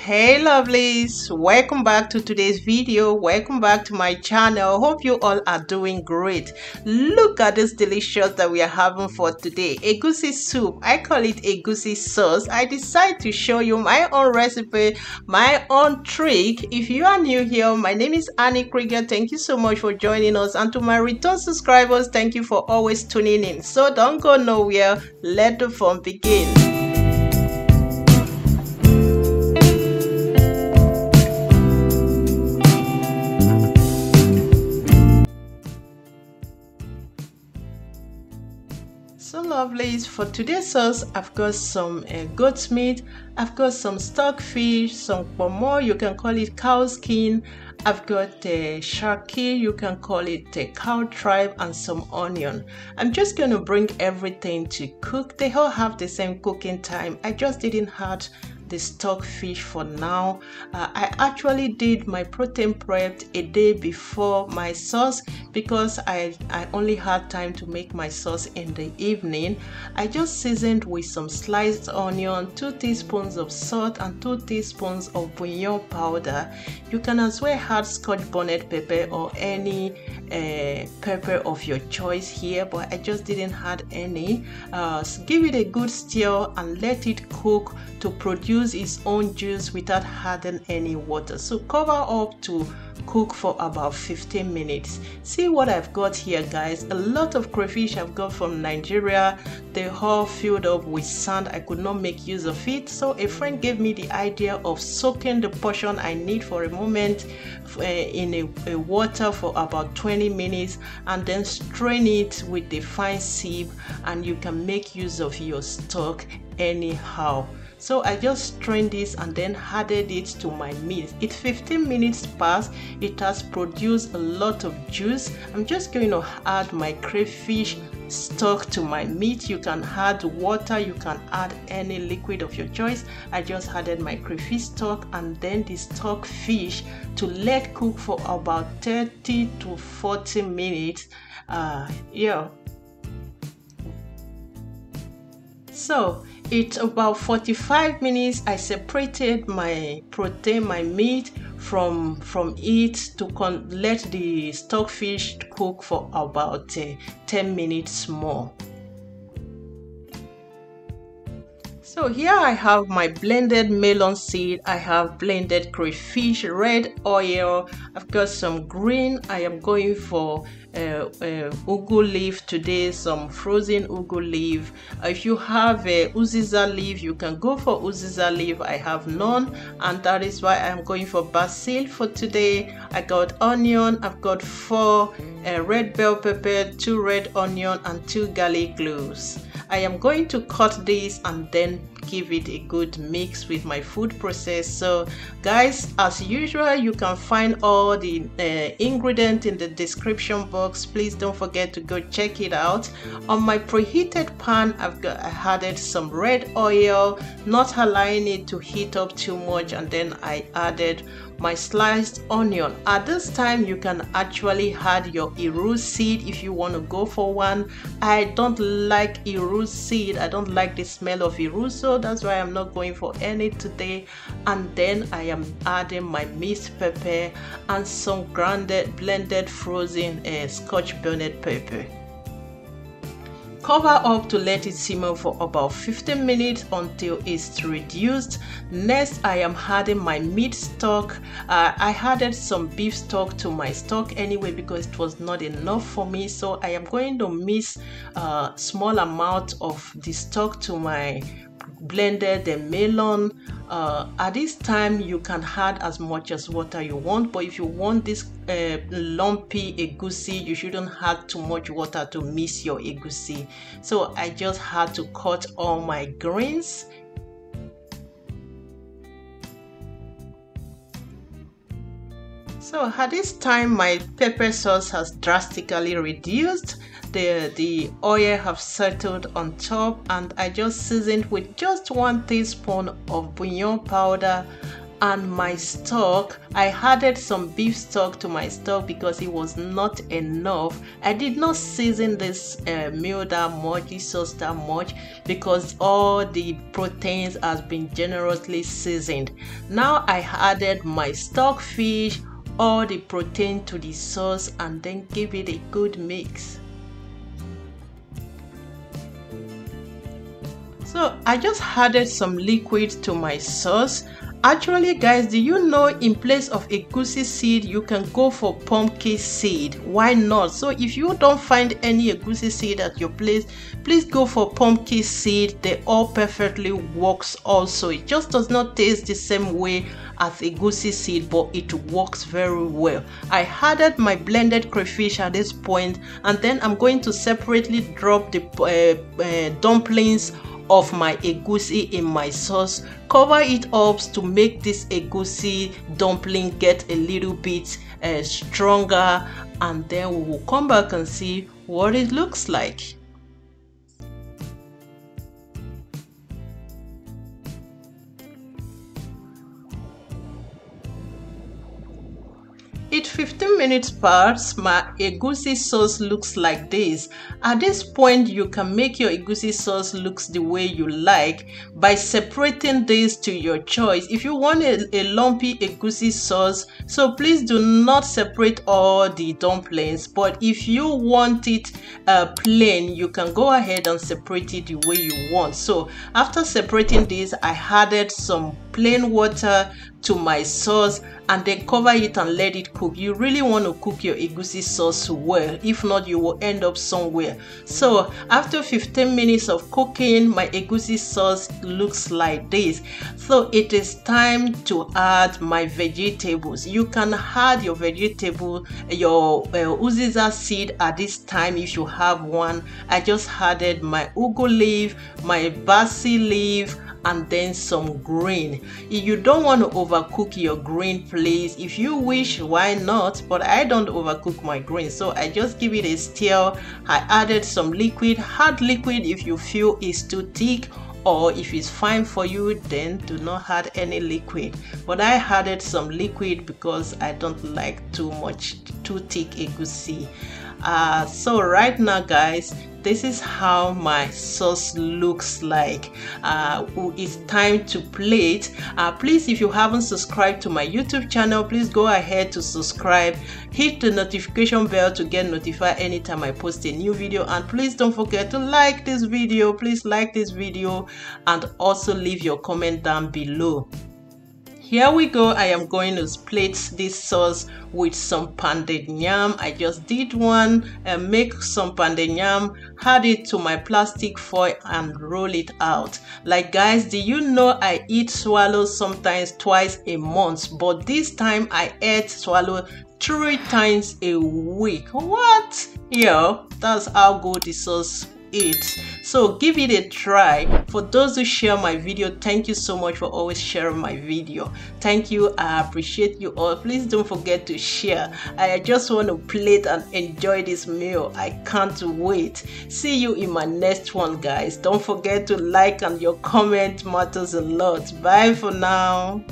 Hey lovelies, welcome back to today's video. Welcome back to my channel. Hope you all are doing great. Look at this delicious that we are having for today, egusi soup. I call it egusi sauce. I decided to show you my own recipe, my own trick. If you are new here, my name is Annie Krieger. Thank you so much for joining us, and to my return subscribers, thank you for always tuning in. So don't go nowhere, let the fun begin. So lovelies, for today's sauce, I've got some goat's meat, I've got some stockfish, some bonnet, you can call it cow skin, I've got sharky, you can call it cow tripe, and some onion. I'm just going to bring everything to cook. They all have the same cooking time. I just didn't add the stockfish for now. I actually did my protein prep a day before my sauce because I only had time to make my sauce in the evening. I just seasoned with some sliced onion, 2 teaspoons of salt, and 2 teaspoons of bouillon powder. You can as well add Scotch bonnet pepper or any pepper of your choice here, but I just didn't add any. So give it a good stir and let it cook to produce its own juice without adding any water. So cover up to cook for about 15 minutes. See what I've got here, guys. A lot of crayfish I've got from Nigeria. They all filled up with sand. I could not make use of it, so a friend gave me the idea of soaking the portion I need for a moment in a water for about 20 minutes and then strain it with the fine sieve, and you can make use of your stock anyhow. So I just strained this and then added it to my meat. It's 15 minutes past. It has produced a lot of juice. I'm just going to add my crayfish stock to my meat. You can add water, you can add any liquid of your choice. I just added my crayfish stock and then the stockfish to let cook for about 30 to 40 minutes. So it's about 45 minutes. I separated my protein, my meat from it to let the stockfish cook for about 10 minutes more. So here I have my blended melon seed, I have blended crayfish, red oil, I've got some green. I am going for ugu leaf today, some frozen ugu leaf. If you have a uziza leaf, you can go for uziza leaf. I have none, and that is why I'm going for basil for today. I got onion, I've got 4 red bell pepper, 2 red onion, and 2 garlic cloves. I am going to cut this and then give it a good mix with my food processor. So guys, as usual, you can find all the ingredients in the description box. Please don't forget to go check it out. On my preheated pan, I added some red oil, not allowing it to heat up too much, and then I added my sliced onion. At this time, you can actually add your iru seed if you want to go for one. I don't like iru seed. I don't like the smell of iru, so that's why I'm not going for any today. And then I am adding my minced pepper and some blended frozen Scotch bonnet pepper. Cover up to let it simmer for about 15 minutes until it's reduced. Next, I am adding my meat stock. I added some beef stock to my stock anyway because it was not enough for me. So I am going to mix a small amount of the stock to my blended melon. At this time, you can add as much as water you want, but if you want this lumpy egusi, you shouldn't add too much water to mix your egusi. So I just had to cut all my greens. So at this time, my pepper sauce has drastically reduced. The oil have settled on top, and I just seasoned with just 1 teaspoon of bouillon powder And my stock, I added some beef stock to my stock because it was not enough. I did not season this meal that much, this sauce that much, because all the proteins has been generously seasoned. Now I added my stockfish, all the protein to the sauce, and then give it a good mix. So I just added some liquid to my sauce. Actually guys, do you know in place of egusi seed you can go for pumpkin seed? Why not? So if you don't find any egusi seed at your place, please go for pumpkin seed. They all perfectly works also. It just does not taste the same way as egusi seed, but it works very well. I added my blended crayfish at this point, and then I'm going to separately drop the dumplings of my egusi in my sauce. Cover it up to make this egusi dumpling get a little bit stronger, and then we will come back and see what it looks like. It 15 minutes past, my egusi sauce looks like this. At this point, you can make your egusi sauce looks the way you like by separating this to your choice. If you want a lumpy egusi sauce, so please do not separate all the dumplings. But if you want it plain, you can go ahead and separate it the way you want. So after separating this, I added some plain water to my sauce and then cover it and let it cook. You really want to cook your egusi sauce well, if not you will end up somewhere. So after 15 minutes of cooking, my egusi sauce looks like this. So it is time to add my vegetables. You can add your vegetable, your uziza seed at this time if you have one. I just added my ugu leaf, my basil leaf, and then some green. If you don't want to overcook your green, please, if you wish, why not? But I don't overcook my green, so I just give it a stir. I added some liquid. Add liquid if you feel it's too thick, or if it's fine for you, then do not add any liquid. But I added some liquid because I don't like too thick egusi. So right now guys, this is how my sauce looks like. It's time to plate. Please, if you haven't subscribed to my YouTube channel, please go ahead to subscribe. Hit the notification bell to get notified anytime I post a new video, and please don't forget to like this video. Please like this video and also leave your comment down below. Here we go. I am going to plate this sauce with some pounded yam. I just did one and make some pounded yam, add it to my plastic foil and roll it out. Like guys, do you know I eat swallow sometimes twice a month, but this time I ate swallow 3 times a week. What? Yeah, that's how good the sauce is. So give it a try. For those who share my video, thank you so much for always sharing my video. Thank you. I appreciate you all. Please don't forget to share. I just want to plate and enjoy this meal. I can't wait. See you in my next one, guys. Don't forget to like, and your comment matters a lot. Bye for now.